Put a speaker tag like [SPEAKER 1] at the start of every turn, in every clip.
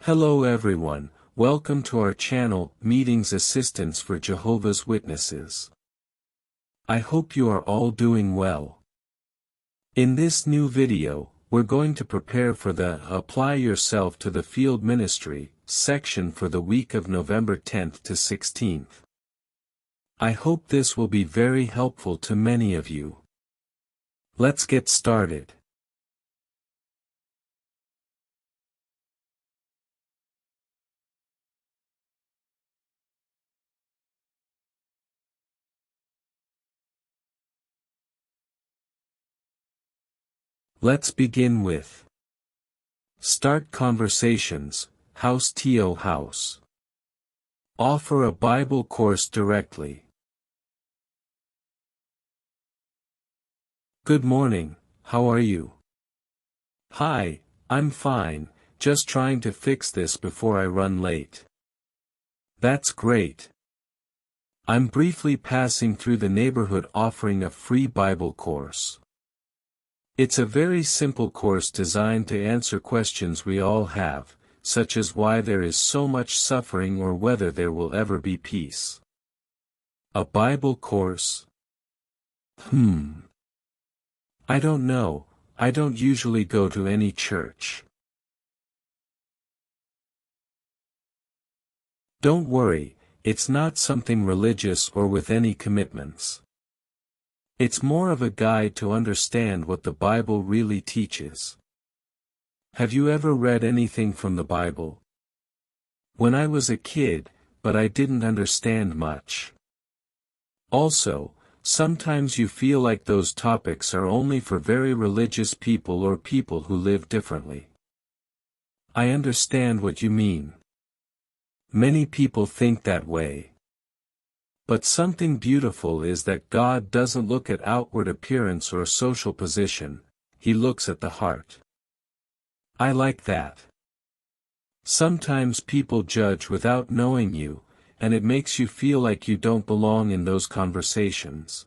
[SPEAKER 1] Hello everyone, welcome to our channel, Meetings Assistance for Jehovah's Witnesses. I hope you are all doing well. In this new video, we're going to prepare for the Apply Yourself to the Field Ministry section for the week of November 10th to 16th. I hope this will be very helpful to many of you. Let's get started. Let's begin with Start Conversations, House to House. Offer a Bible course directly. Good morning, how are you? Hi, I'm fine, just trying to fix this before I run late. That's great. I'm briefly passing through the neighborhood offering a free Bible course. It's a very simple course designed to answer questions we all have, such as why there is so much suffering or whether there will ever be peace. A Bible course? I don't know, I don't usually go to any church. Don't worry, it's not something religious or with any commitments. It's more of a guide to understand what the Bible really teaches. Have you ever read anything from the Bible? When I was a kid, but I didn't understand much. Also, sometimes you feel like those topics are only for very religious people or people who live differently. I understand what you mean. Many people think that way. But something beautiful is that God doesn't look at outward appearance or social position, He looks at the heart. I like that. Sometimes people judge without knowing you, and it makes you feel like you don't belong in those conversations.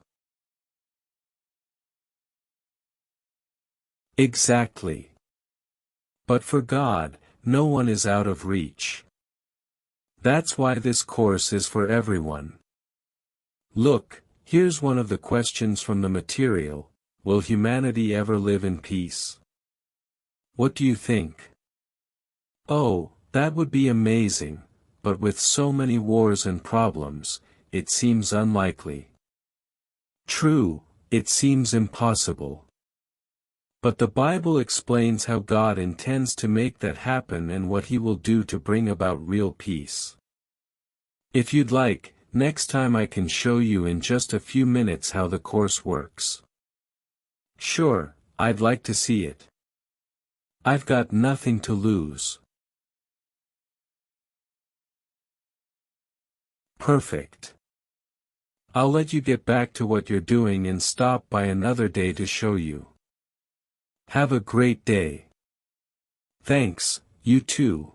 [SPEAKER 1] Exactly. But for God, no one is out of reach. That's why this course is for everyone. Look, here's one of the questions from the material: will humanity ever live in peace? What do you think? Oh, that would be amazing, but with so many wars and problems, it seems unlikely. True, it seems impossible. But the Bible explains how God intends to make that happen and what He will do to bring about real peace. If you'd like, next time I can show you in just a few minutes how the course works. Sure, I'd like to see it. I've got nothing to lose. Perfect. I'll let you get back to what you're doing and stop by another day to show you. Have a great day. Thanks, you too.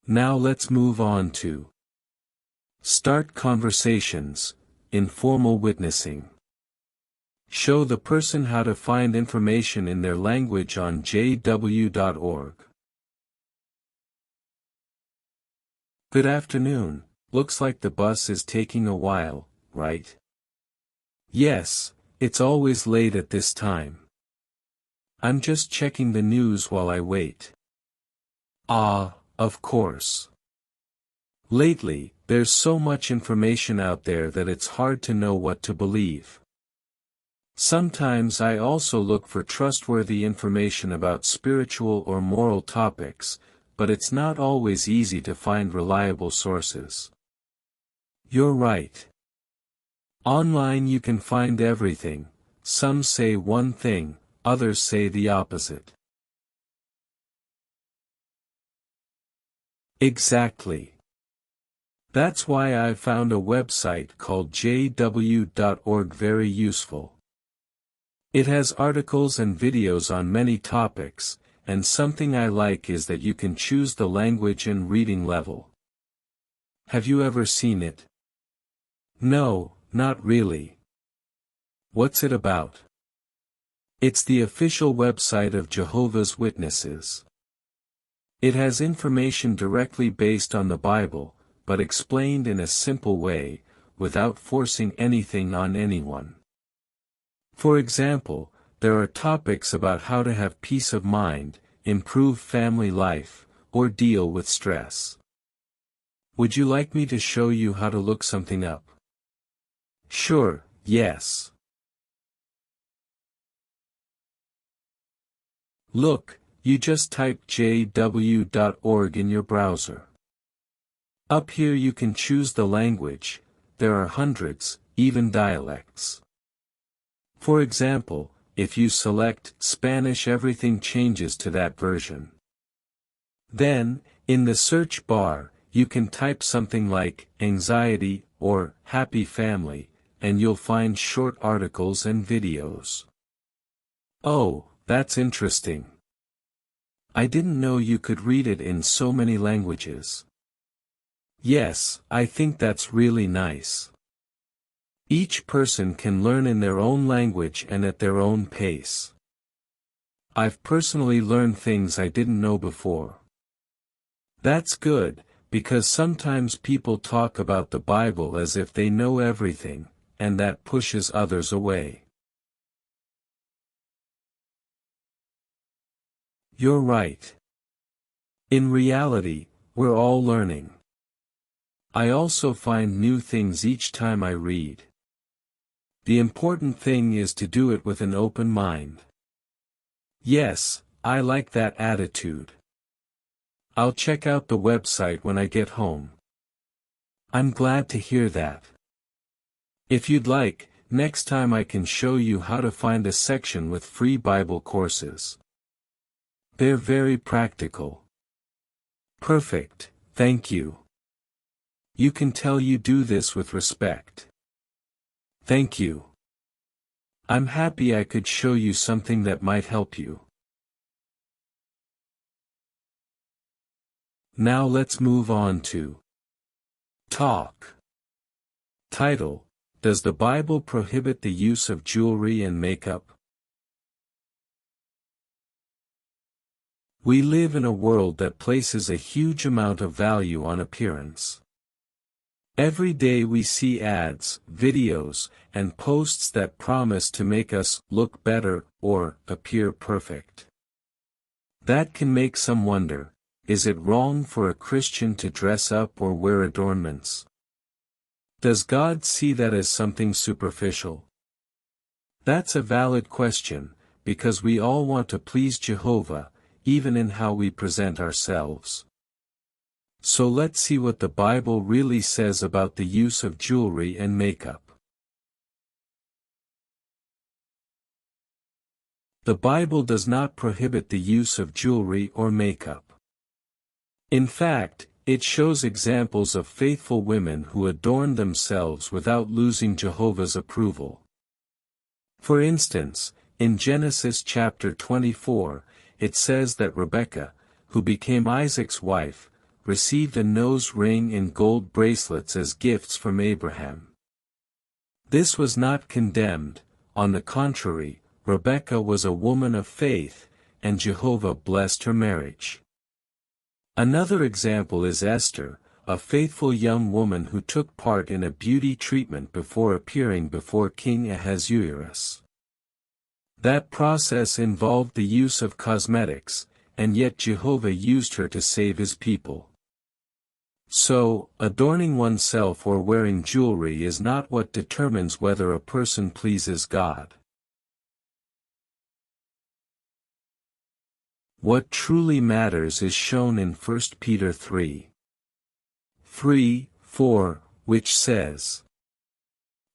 [SPEAKER 1] Now let's move on to Start Conversations, Informal Witnessing. Show the person how to find information in their language on jw.org. Good afternoon, looks like the bus is taking a while, right? Yes, it's always late at this time. I'm just checking the news while I wait. Of course. Lately, there's so much information out there that it's hard to know what to believe. Sometimes I also look for trustworthy information about spiritual or moral topics, but it's not always easy to find reliable sources. You're right. Online you can find everything, some say one thing, others say the opposite. Exactly. That's why I found a website called jw.org very useful. It has articles and videos on many topics, and something I like is that you can choose the language and reading level. Have you ever seen it? No, not really. What's it about? It's the official website of Jehovah's Witnesses. It has information directly based on the Bible, but explained in a simple way, without forcing anything on anyone. For example, there are topics about how to have peace of mind, improve family life, or deal with stress. Would you like me to show you how to look something up? Sure, yes. Look, you just type jw.org in your browser. Up here you can choose the language. There are hundreds, even dialects. For example, if you select Spanish, everything changes to that version. Then, in the search bar, you can type something like anxiety or happy family, and you'll find short articles and videos. Oh, that's interesting. I didn't know you could read it in so many languages. Yes, I think that's really nice. Each person can learn in their own language and at their own pace. I've personally learned things I didn't know before. That's good, because sometimes people talk about the Bible as if they know everything, and that pushes others away. You're right. In reality, we're all learning. I also find new things each time I read. The important thing is to do it with an open mind. Yes, I like that attitude. I'll check out the website when I get home. I'm glad to hear that. If you'd like, next time I can show you how to find a section with free Bible courses. They're very practical. Perfect, thank you. You can tell you do this with respect. Thank you. I'm happy I could show you something that might help you. Now let's move on to talk. Title: Does the Bible prohibit the use of jewelry and makeup? We live in a world that places a huge amount of value on appearance. Every day we see ads, videos, and posts that promise to make us look better or appear perfect. That can make some wonder, is it wrong for a Christian to dress up or wear adornments? Does God see that as something superficial? That's a valid question, because we all want to please Jehovah, even in how we present ourselves. So let's see what the Bible really says about the use of jewelry and makeup. The Bible does not prohibit the use of jewelry or makeup. In fact, it shows examples of faithful women who adorn themselves without losing Jehovah's approval. For instance, in Genesis chapter 24, it says that Rebekah, who became Isaac's wife, received a nose ring and gold bracelets as gifts from Abraham. This was not condemned, on the contrary, Rebekah was a woman of faith, and Jehovah blessed her marriage. Another example is Esther, a faithful young woman who took part in a beauty treatment before appearing before King Ahasuerus. That process involved the use of cosmetics, and yet Jehovah used her to save his people. So, adorning oneself or wearing jewelry is not what determines whether a person pleases God. What truly matters is shown in 1 Peter 3:4, which says,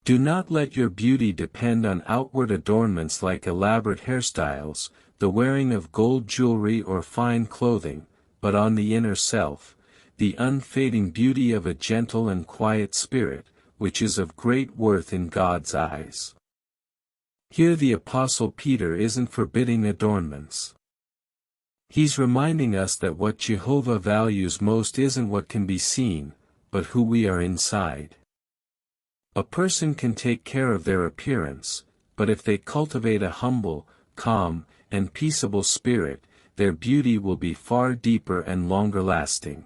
[SPEAKER 1] "Do not let your beauty depend on outward adornments like elaborate hairstyles, the wearing of gold jewelry or fine clothing, but on the inner self, the unfading beauty of a gentle and quiet spirit, which is of great worth in God's eyes." Here the Apostle Peter isn't forbidding adornments. He's reminding us that what Jehovah values most isn't what can be seen, but who we are inside. A person can take care of their appearance, but if they cultivate a humble, calm, and peaceable spirit, their beauty will be far deeper and longer lasting.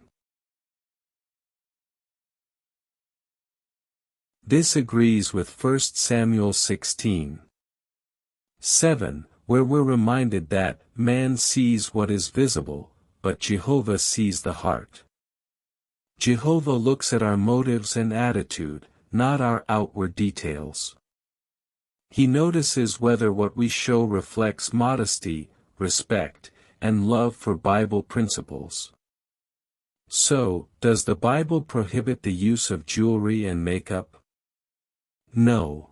[SPEAKER 1] This agrees with 1 Samuel 16:7, where we're reminded that, man sees what is visible, but Jehovah sees the heart. Jehovah looks at our motives and attitude, not our outward details. He notices whether what we show reflects modesty, respect, and love for Bible principles. So, does the Bible prohibit the use of jewelry and makeup? No.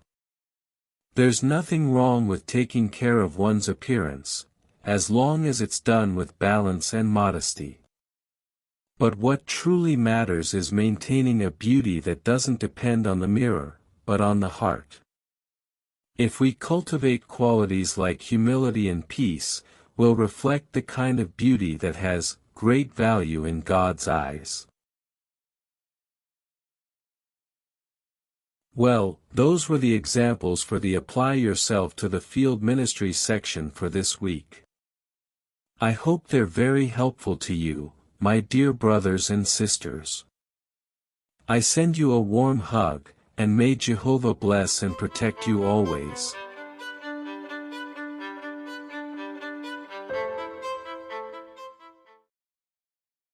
[SPEAKER 1] There's nothing wrong with taking care of one's appearance, as long as it's done with balance and modesty. But what truly matters is maintaining a beauty that doesn't depend on the mirror, but on the heart. If we cultivate qualities like humility and peace, we'll reflect the kind of beauty that has great value in God's eyes. Well, those were the examples for the Apply Yourself to the Field Ministry section for this week. I hope they're very helpful to you, my dear brothers and sisters. I send you a warm hug, and may Jehovah bless and protect you always.